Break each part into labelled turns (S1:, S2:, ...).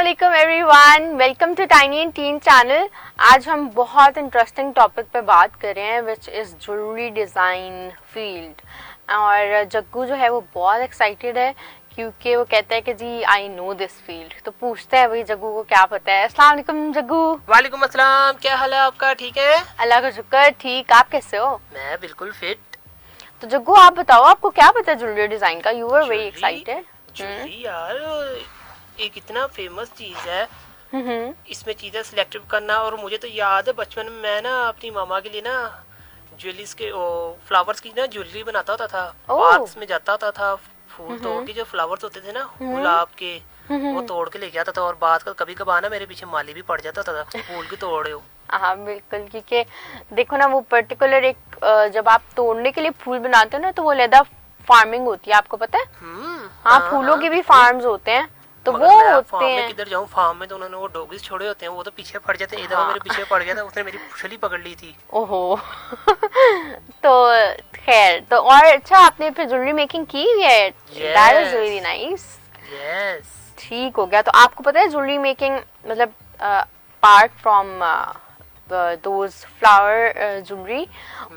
S1: अस्सलामुअलैकुम everyone, welcome to Tiny and Teen channel. आज हम बहुत इंटरेस्टिंग टॉपिक पे बात कर रहे हैं which is jewellery design field. और जग्गू जो है वो बहुत एक्साइटेड है क्योंकि वो कहता है कि जी आई नो दिस फील्ड। तो पूछते हैं भाई जग्गू को क्या पता है। अस्सलाम वालेकुम जग्गू।
S2: वालेकुम अस्सलाम, क्या हाल है आपका? ठीक है,
S1: अल्लाह का शुक्र, ठीक। आप कैसे हो?
S2: मैं बिल्कुल फिट।
S1: तो जग्गू आप बताओ, आपको क्या पता है ज्वेलरी डिज़ाइन का? You were very excited.
S2: Jewellery यार एक इतना फेमस चीज है, इसमें चीजें सिलेक्ट करना। और मुझे तो याद है बचपन में मैं ना अपनी मामा के लिए ना ज्वेलरीज के फ्लावर्स की ना ज्वेलरी बनाता होता था। पार्क्स में जाता होता था, फूल तोड़ के जो फ्लावर्स होते थे ना गुलाब के, वो तोड़ के लेके आता था। और बात कभी कभार ना मेरे पीछे माली भी पड़ जाता था, फूल की तोड़ रहे हो।
S1: हाँ बिल्कुल, क्योंकि देखो ना वो पर्टिकुलर एक जब आप तोड़ने के लिए फूल बनाते हो ना तो वो अलग फार्मिंग होती है, आपको पता है? हाँ, फूलों के भी फार्म्स होते हैं तो वो होते हैं।
S2: किधर जाऊँ फार्म में तो उन्होंने वो डॉगीज छोड़े होते हैं, वो तो पीछे पड़ जाते हैं। एक दफा मेरे पीछे पड़ गया था, उसने मेरी पुछली पकड़ ली थी।
S1: ओहो तो खैर, तो और अच्छा आपने फिर ज्वेलरी मेकिंग की हुई है? That is really nice.
S2: Yes,
S1: ठीक हो गया। तो आपको पता है ज्वेलरी मेकिंग मतलब part from those flower jewellery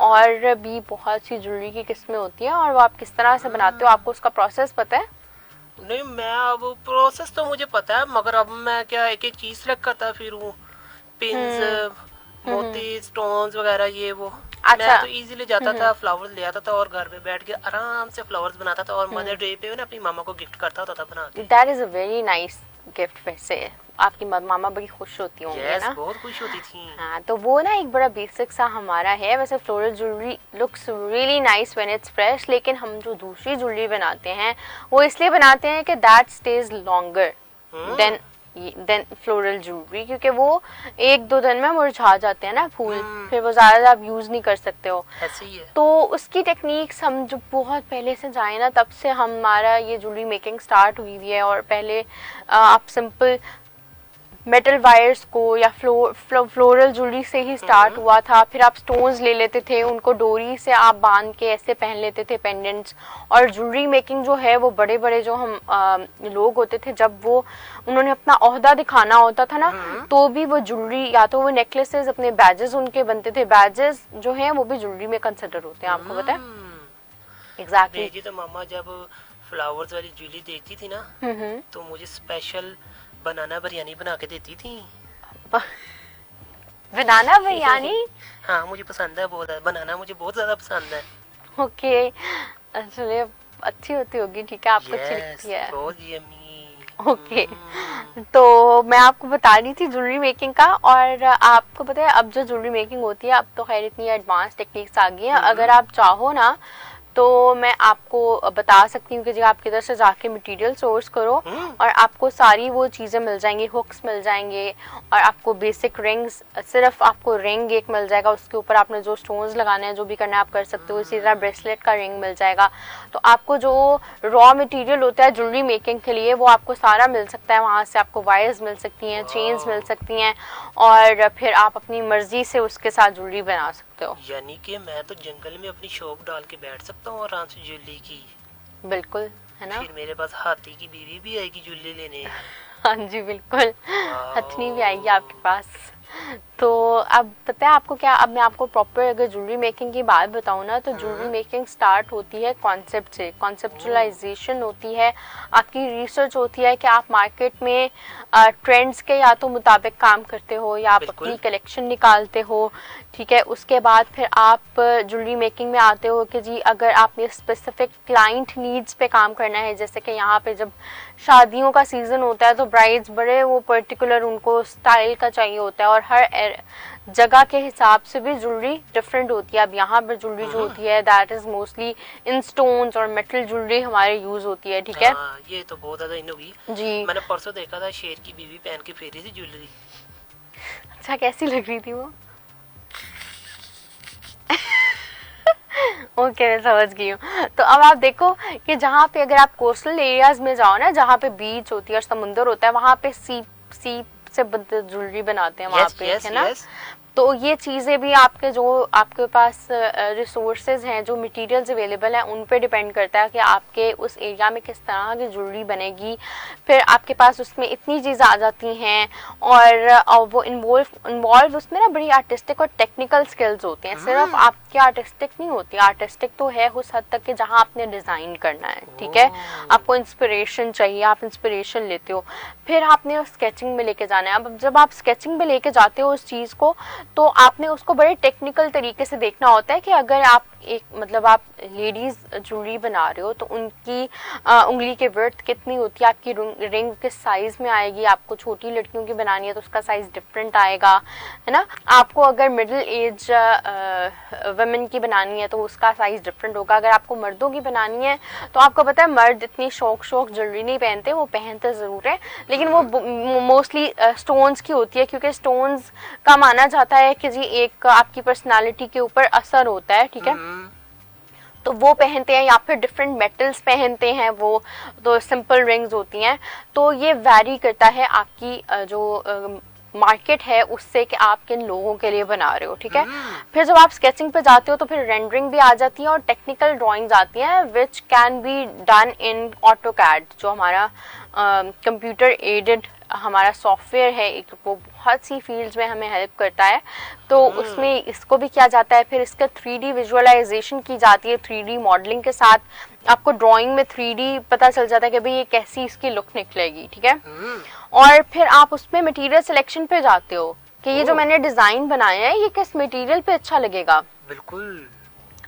S1: और भी बहुत सी ज्वेलरी की किस्में होती हैं, और वो आप किस तरह से बनाते हो, आपको उसका प्रोसेस पता है?
S2: नहीं, मैं अब प्रोसेस तो मुझे पता है, मगर अब मैं क्या एक एक चीज सेलेक्ट करता फिर हूँ, पिंस, मोती, स्टोन्स वगैरह ये वो।
S1: अच्छा।
S2: मैं तो इजीली जाता था, फ्लावर्स ले आता था और घर में बैठ के आराम से फ्लावर्स बनाता था और मदर डे पे ना अपनी मामा को गिफ्ट करता होता था बना के।
S1: That is a very nice gift. वैसे आपकी मामा बड़ी खुश होती होंगी
S2: yes,
S1: ना?
S2: बहुत खुश होती थी।
S1: हाँ, तो वो ना एक बड़ा बेसिक सा हमारा है। वैसे floral jewellery looks really nice when it's fresh, लेकिन हम जो दूसरी ज्वेलरी बनाते हैं वो इसलिए बनाते हैं कि that stage longer than floral jewellery, क्योंकि वो एक दो दिन में मुरझा जाते हैं ना फूल, फिर वो ज़्यादा आप यूज़ नहीं कर सकते हो।
S2: ऐसे ही है।
S1: तो उसकी टेक्निक्स हम जो बहुत पहले से जाए ना, तब से हमारा ये ज्वेलरी मेकिंग स्टार्ट हुई हुई है। और पहले आप सिंपल मेटल वायर्स को या फ्लोरल ज्वेलरी से ही स्टार्ट हुआ था। फिर आप स्टोन्स ले लेते थे, उनको डोरी से आप बांध के ऐसे पहन लेते थे पेंडेंट्स। और ज्वेलरी मेकिंग जो है वो बड़े बड़े जो हम लोग होते थे, जब वो उन्होंने अपना ओहदा दिखाना होता था ना, तो भी वो ज्वेलरी या तो वो नेकलेसेस, अपने बैजेस उनके बनते थे। बैजेस जो हैं वो भी ज्वेलरी में कंसिडर होते हैं, आपको पता है? एग्जैक्टली।
S2: जी, तो मामा जब फ्लावर्स वाली ज्वेलरी देखती थी ना तो मुझे स्पेशल बनाना बिरयानी बना के देती थी।
S1: बनाना बिरयानी?
S2: हाँ, मुझे पसंद है बहुत, बनाना मुझे बहुत ज्यादा पसंद है।
S1: ओके, चलिए अच्छी होती होगी, ठीक है, आपको अच्छी लगती है।
S2: बहुत यम्मी।
S1: ओके, तो मैं आपको बता रही थी ज्वेलरी मेकिंग का। और आपको पता है अब जो ज्वेलरी मेकिंग होती है, अब तो खैर इतनी एडवांस टेक्निक्स आ गई हैं। अगर आप चाहो ना तो मैं आपको बता सकती हूँ कि जी आप किधर से जाके मटेरियल सोर्स करो और आपको सारी वो चीज़ें मिल जाएंगी। हुक्स मिल जाएंगे और आपको बेसिक रिंग्स, सिर्फ आपको रिंग एक मिल जाएगा, उसके ऊपर आपने जो स्टोन्स लगाने हैं, जो भी करना है आप कर सकते हो। इसी तरह ब्रेसलेट का रिंग मिल जाएगा। तो आपको जो रॉ मटेरियल होता है ज्वेलरी मेकिंग के लिए वो आपको सारा मिल सकता है। वहाँ से आपको वायर्स मिल सकती हैं, चेन्स मिल सकती हैं, और फिर आप अपनी मर्जी से उसके साथ ज्वेलरी बना सकते हो।
S2: यानी कि मैं तो जंगल में अपनी शॉप डाल के बैठ सकता हूँ आराम से ज्वेलरी की।
S1: बिल्कुल, है ना?
S2: फिर मेरे पास हाथी की बीवी भी आएगी ज्वेलरी लेने।
S1: हाँ जी बिल्कुल, हथनी भी आएगी आपके पास। तो अब पता है आपको क्या, अब मैं आपको प्रॉपर अगर ज्वेलरी मेकिंग की बात बताऊँ ना, तो ज्वेलरी मेकिंग स्टार्ट होती है कॉन्सेप्ट से। कॉन्सेप्चुलाइजेशन होती है, आपकी रिसर्च होती है कि आप मार्केट में ट्रेंड्स के या तो मुताबिक काम करते हो या आप अपनी कलेक्शन निकालते हो, ठीक है। उसके बाद फिर आप ज्वेलरी मेकिंग में आते हो कि जी अगर आपने स्पेसिफिक क्लाइंट नीड्स पे काम करना है, जैसे कि यहाँ पे जब शादियों का सीज़न होता है तो ब्राइड्स बड़े वो पर्टिकुलर उनको स्टाइल का चाहिए होता है, और हर जगह के हिसाब से भी ज्वेलरी डिफरेंट होती है। अब यहाँ पर ज्वेलरी जो होती है that is mostly in stones और मेटल ज्वेलरी हमारे यूज़ होती है, ठीक है।
S2: ये तो बहुत ज़्यादा इन होगी
S1: जी।
S2: मैंने परसों देखा था शेर की बीवी पहन के फेरी थी ज्वेलरी।
S1: अच्छा, कैसी लग रही थी वो? ओके, मैं समझ गई हूँ। तो अब आप देखो कि जहाँ पे अगर आप कोस्टल एरियाज में जाओ ना, जहाँ पे बीच होती है और समुंदर होता है, वहाँ पे सीप से ज्वेलरी बनाते हैं वहाँ पे, है ना? तो तो ये चीज़ें भी आपके जो आपके पास रिसोर्सेज हैं, जो मटेरियल्स अवेलेबल हैं, उन पे डिपेंड करता है कि आपके उस एरिया में किस तरह की ज्वेलरी बनेगी। फिर आपके पास उसमें इतनी चीज़ें आ जाती हैं और वो इन्वॉल्व उसमें ना बड़ी आर्टिस्टिक और टेक्निकल स्किल्स होते हैं। सिर्फ आपकी आर्टिस्टिक नहीं होती, आर्टिस्टिक तो है उस हद तक कि जहाँ आपने डिज़ाइन करना है, ठीक है, आपको इंस्पिरेशन चाहिए, आप इंस्पिरेशन लेते हो, फिर आपने स्केचिंग में लेके जाना है। अब जब आप स्केचिंग में लेके जाते हो उस चीज़ को, तो आपने उसको बड़े टेक्निकल तरीके से देखना होता है कि अगर आप एक मतलब आप लेडीज ज्वेलरी बना रहे हो तो उनकी उंगली के वर्थ कितनी होती है, आपकी रिंग किस साइज में आएगी, आपको छोटी लड़कियों की बनानी है तो उसका साइज डिफरेंट आएगा, है ना। आपको अगर मिडिल एज वुमेन की बनानी है तो उसका साइज डिफरेंट होगा। अगर आपको मर्दों की बनानी है तो आपको पता है मर्द इतनी शौक ज्वेलरी नहीं पहनते, वो पहनते ज़रूर है लेकिन वो मोस्टली स्टोन्स की होती है, क्योंकि स्टोन्स का माना जाता है कि जी एक आपकी पर्सनालिटी के ऊपर असर होता है, ठीक है, तो वो पहनते हैं, या फिर डिफरेंट मेटल्स पहनते हैं, वो तो सिंपल रिंग्स होती हैं। तो ये वैरी करता है आपकी जो मार्केट है उससे कि आप किन लोगों के लिए बना रहे हो, ठीक है। फिर जब आप स्केचिंग पे जाते हो तो फिर रेंडरिंग भी आ जाती है और टेक्निकल ड्राइंग्स आती हैं which can be done in AutoCAD, जो हमारा कंप्यूटर एडेड हमारा सॉफ्टवेयर है एक, वो बहुत सी फील्ड्स में हमें हेल्प करता है। तो उसमें इसको भी किया जाता है, फिर इसका 3D विजुअलाइजेशन की जाती है, 3D मॉडलिंग के साथ आपको ड्राइंग में 3D पता चल जाता है कि भाई ये कैसी इसकी लुक निकलेगी, ठीक है। और फिर आप उसमें मटेरियल सिलेक्शन पे जाते हो कि ये जो मैंने डिजाइन बनाया है ये किस मटेरियल पे अच्छा लगेगा।
S2: बिल्कुल,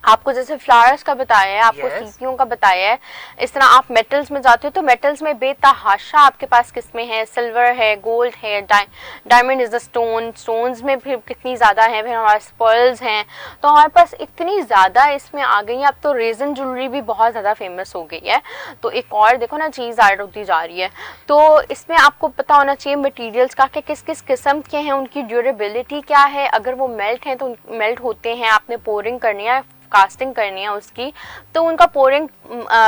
S1: आपको जैसे फ्लावर्स का बताया है, आपको सीपियों का बताया है, इस तरह आप मेटल्स में जाते हो तो मेटल्स में बेतहाशा आपके पास किस्में हैं, सिल्वर है, गोल्ड है, diamond is the stone, stones में फिर कितनी ज़्यादा है, फिर हमारे पर्ल्स हैं, तो हमारे पास इतनी ज़्यादा इसमें आ गई है। अब तो रेजन ज्वेलरी भी बहुत ज़्यादा फेमस हो गई है, तो एक और देखो ना चीज़ ऐड होती जा रही है। तो इसमें आपको पता होना चाहिए मटीरियल्स का कि किस किस किस्म के हैं, उनकी ड्यूरेबिलिटी क्या है, अगर वो मेल्ट हैं तो मेल्ट होते हैं, आपने पोरिंग करनी है, कास्टिंग करनी है उसकी, तो उनका पोरिंग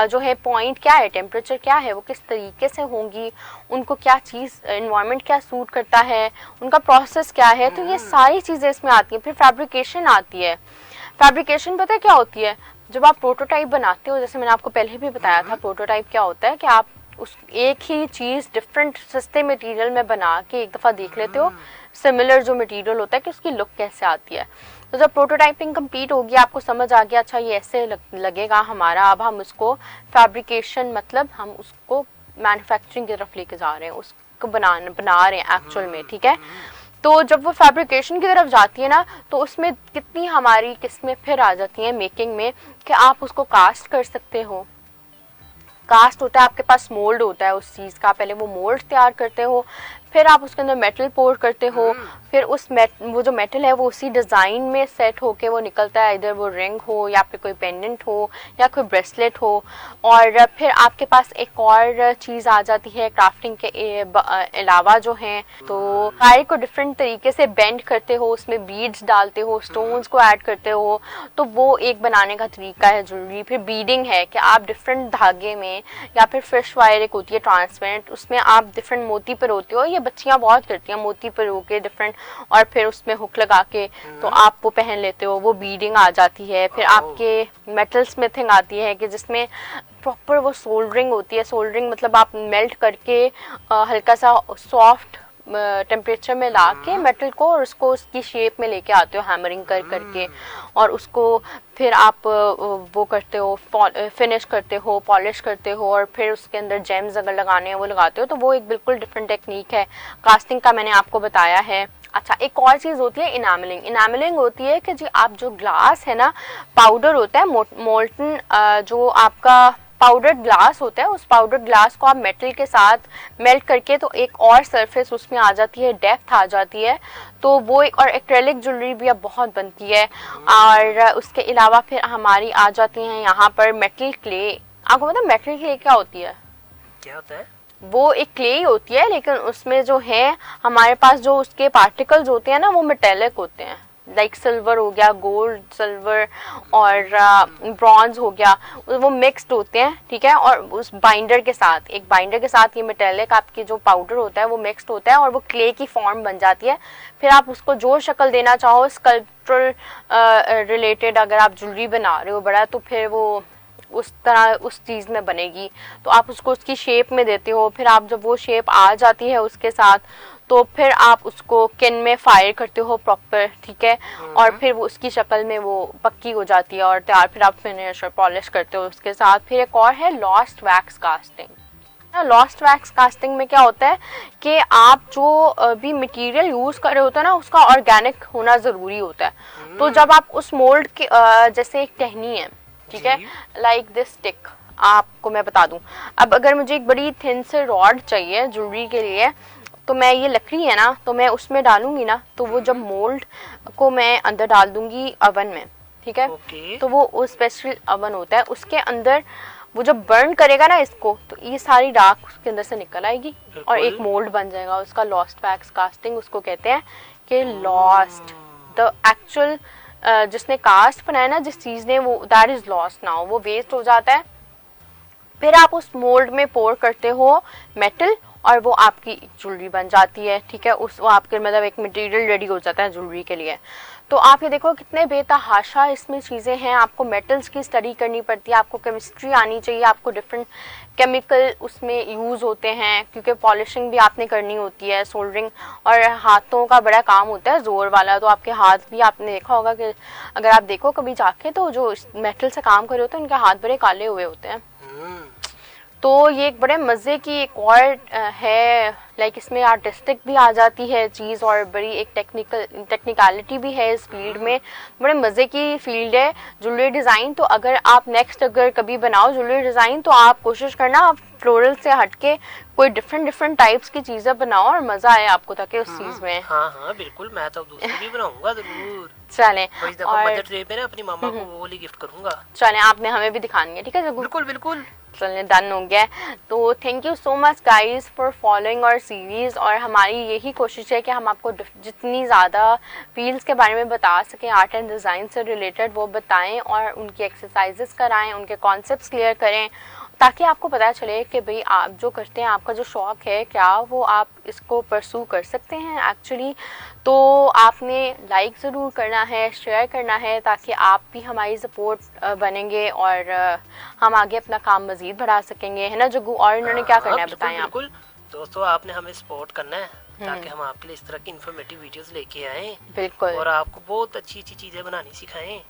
S1: जो है पॉइंट क्या है, टेम्परेचर क्या है, वो किस तरीके से होंगी, उनको क्या चीज़ एनवायरनमेंट क्या सूट करता है, उनका प्रोसेस क्या है, तो ये सारी चीज़ें इसमें आती हैं। फिर फैब्रिकेशन आती है। फैब्रिकेशन पता है क्या होती है, जब आप प्रोटोटाइप बनाते हो, जैसे मैंने आपको पहले भी बताया था, प्रोटोटाइप क्या होता है कि आप उस एक ही चीज़ डिफरेंट सस्ते मटेरियल में बना के एक दफ़ा देख लेते हो सिमिलर जो मटेरियल होता है कि उसकी लुक कैसे आती है। तो जब प्रोटोटाइपिंग कंप्लीट होगी, आपको समझ आ गया अच्छा ये ऐसे लगेगा हमारा, अब हम उसको फैब्रिकेशन मतलब हम उसको मैन्युफैक्चरिंग की तरफ लेके जा रहे हैं, उसको बना रहे हैं एक्चुअल में, ठीक है। तो जब वो फैब्रिकेशन की तरफ जाती है ना, तो उसमें कितनी हमारी किस्में फिर आ जाती हैं मेकिंग में कि आप उसको कास्ट कर सकते हो। कास्ट होता है, आपके पास मोल्ड होता है उस चीज़ का, पहले वो मोल्ड तैयार करते हो, फिर आप उसके अंदर मेटल पोर करते हो, फिर वो जो मेटल है वो उसी डिज़ाइन में सेट होके वो निकलता है, इधर वो रिंग हो या फिर कोई पेंडेंट हो या कोई ब्रेसलेट हो। और फिर आपके पास एक और चीज़ आ जाती है क्राफ्टिंग के अलावा जो है, तो सारे को डिफरेंट तरीके से बेंड करते हो, उसमें बीड्स डालते हो, स्टोन्स को ऐड करते हो, तो वो एक बनाने का तरीका है ज्वेलरी। फिर बीडिंग है कि आप डिफरेंट धागे में या फिर फिश वायर एक होती है ट्रांसपेरेंट, उसमें आप डिफरेंट मोती पर होते हो, ये बच्चियां बहुत करती हैं, मोती पर होके डिफरेंट, और फिर उसमें हुक लगा के तो आप वो पहन लेते हो, वो बीडिंग आ जाती है। फिर आपके मेटल स्मिथिंग आती है कि जिसमें प्रॉपर वो सोल्डरिंग होती है। सोल्डरिंग मतलब आप मेल्ट करके हल्का सा सॉफ्ट टेम्परेचर में ला के मेटल को और उसको उसकी शेप में लेके आते हो हैमरिंग करके, और उसको फिर आप वो करते हो, फिनिश करते हो, पॉलिश करते हो, और फिर उसके अंदर जेम्स अगर लगाने हैं वो लगाते हो। तो वो एक बिल्कुल डिफरेंट टेक्निक है। कास्टिंग का मैंने आपको बताया है। अच्छा, एक और चीज़ होती है इनामलिंग। इनामलिंग होती है कि जी आप जो ग्लास है ना, पाउडर होता है मोल्टन, जो आपका पाउडर्ड ग्लास होता है, उस पाउडर्ड ग्लास को आप मेटल के साथ मेल्ट करके तो एक और सरफेस उसमें आ जाती है, डेप्थ आ जाती है, तो वो एक और एक्रेलिक ज्वेलरी भी अब बहुत बनती है। और उसके अलावा फिर हमारी आ जाती हैं यहाँ पर मेटल क्ले। आपको पता है मेटल क्ले क्या होती है?
S2: क्या होता है?
S1: वो एक क्ले ही होती है, लेकिन उसमें जो है हमारे पास जो उसके पार्टिकल्स होते हैं ना, वो मेटेलिक होते हैं। लाइक सिल्वर हो गया, गोल्ड, सिल्वर और ब्रॉन्ज हो गया, वो मिक्स्ड होते हैं, ठीक है। और उस बाइंडर के साथ, एक बाइंडर के साथ ये मेटेलिक आपकी जो पाउडर होता है वो मिक्स्ड होता है और वो क्ले की फॉर्म बन जाती है। फिर आप उसको जो शक्ल देना चाहो स्कल्पचरल रिलेटेड, अगर आप ज्वेलरी बना रहे हो बड़ा, तो फिर वो उस तरह उस चीज़ में बनेगी। तो आप उसको उसकी शेप में देते हो, फिर आप जब वो शेप आ जाती है उसके साथ, तो फिर आप उसको किन में फायर करते हो प्रॉपर, ठीक है। और फिर वो उसकी शक्ल में वो पक्की हो जाती है और तैयार, फिर आप फिनिश और पॉलिश करते हो उसके साथ। फिर एक और है lost wax casting. Lost wax casting में क्या होता है कि आप जो भी मटेरियल यूज़ कर रहे होते हैं ना, उसका ऑर्गेनिक होना ज़रूरी होता है। तो जब आप उस मोल्ड के जैसे एक टहनी है, ठीक है, लाइक दिस स्टिक, आपको मैं बता दूं, अब अगर मुझे एक बड़ी थिन से रॉड चाहिए ज्वेलरी के लिए, तो मैं ये लकड़ी है ना, तो मैं उसमें डालूंगी ना, तो वो जब मोल्ड को मैं अंदर डाल दूंगी अवन में, ठीक है। तो वो स्पेशल अवन होता है, उसके अंदर वो जब बर्न करेगा ना इसको, तो ये सारी राख उसके अंदर से निकल आएगी और एक मोल्ड बन जाएगा उसका। लॉस्ट वैक्स कास्टिंग उसको कहते हैं कि लॉस्ट द एक्चुअल जिसने कास्ट बनाया ना, जिस चीज़ ने, वो दैट इज़ लॉस्ट नाउ, वो वेस्ट हो जाता है। फिर आप उस मोल्ड में पोर करते हो मेटल और वो आपकी ज्वेलरी बन जाती है, ठीक है। उस वो आपके मतलब एक मटेरियल रेडी हो जाता है ज्वेलरी के लिए। तो आप ये देखो कितने बेतहाशा इसमें चीज़ें हैं। आपको मेटल्स की स्टडी करनी पड़ती है, आपको केमिस्ट्री आनी चाहिए, आपको डिफरेंट केमिकल उसमें यूज़ होते हैं, क्योंकि पॉलिशिंग भी आपने करनी होती है, सोल्डरिंग, और हाथों का बड़ा काम होता है ज़ोर वाला। तो आपके हाथ भी, आपने देखा होगा कि अगर आप देखो कभी जाके, तो जो मेटल से काम कर रहे होते हैं उनके हाथ बड़े काले हुए होते हैं। तो ये एक बड़े मज़े की एक और है, लाइक इसमें आर्टिस्टिक भी आ जाती है चीज़ और बड़ी एक टेक्निकलिटी भी है इस फील्ड में। बड़े मज़े की फील्ड है ज्वेलरी डिज़ाइन। तो अगर आप नेक्स्ट अगर कभी बनाओ ज्वेलरी डिज़ाइन, तो आप कोशिश करना आप फ्लोरल से हटके कोई डिफरेंट टाइप्स की चीज़ें बनाओ और मज़ा आए आपको ताकि उस चीज़ में।
S2: हाँ बिल्कुल, मैं तो दूसरी भी बनाऊंगा जरूर।
S1: चलें,
S2: और मदर डे पे ना अपनी मामा को वो वाली गिफ्ट करूंगा।
S1: चलें, आपने हमें भी दिखानी है, ठीक है।
S2: बिल्कुल
S1: चलने डन हो गया। तो thank you so much guys for following our series. और हमारी यही कोशिश है कि हम आपको जितनी ज़्यादा फील्ड्स के बारे में बता सकें, आर्ट एंड डिज़ाइन से रिलेटेड, वो बताएं और उनकी एक्सरसाइजेस कराएं, उनके कॉन्सेप्ट्स क्लियर करें, ताकि आपको पता चले कि भाई आप जो करते हैं, आपका जो शौक़ है, क्या वो आप इसको परसू कर सकते हैं एक्चुअली। तो आपने लाइक ज़रूर करना है, शेयर करना है, ताकि आप भी हमारी सपोर्ट बनेंगे और हम आगे अपना काम मज़ीद बढ़ा सकेंगे, है ना जग्गू। और इन्होंने क्या करना है बताएं आप।
S2: बिल्कुल दोस्तों, आपने हमें सपोर्ट करना है ताकि हम आपके लिए इस तरह की इन्फॉर्मेटिव वीडियोस लेके आएँ।
S1: बिल्कुल,
S2: और आपको बहुत अच्छी चीज़ें बनानी सिखाएं।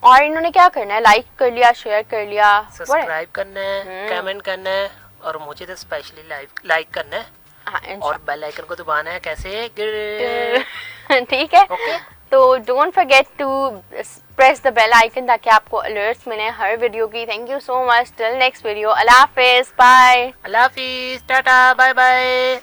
S1: और इन्होंने क्या करना है, लाइक कर लिया, शेयर कर लिया,
S2: सब्सक्राइब करना है, कमेंट करना है, और मुझे तो स्पेशली लाइक करना है। और बेल आइकन को दबाना है, कैसे
S1: ठीक है। तो don't forget to press the bell icon ताकि आपको अलर्ट्स मिले हर वीडियो की। Thank you so much, till next video, अल्लाह हाफिज़, बाय।
S2: अल्लाह हाफिज़, टाटा, बाय बाय।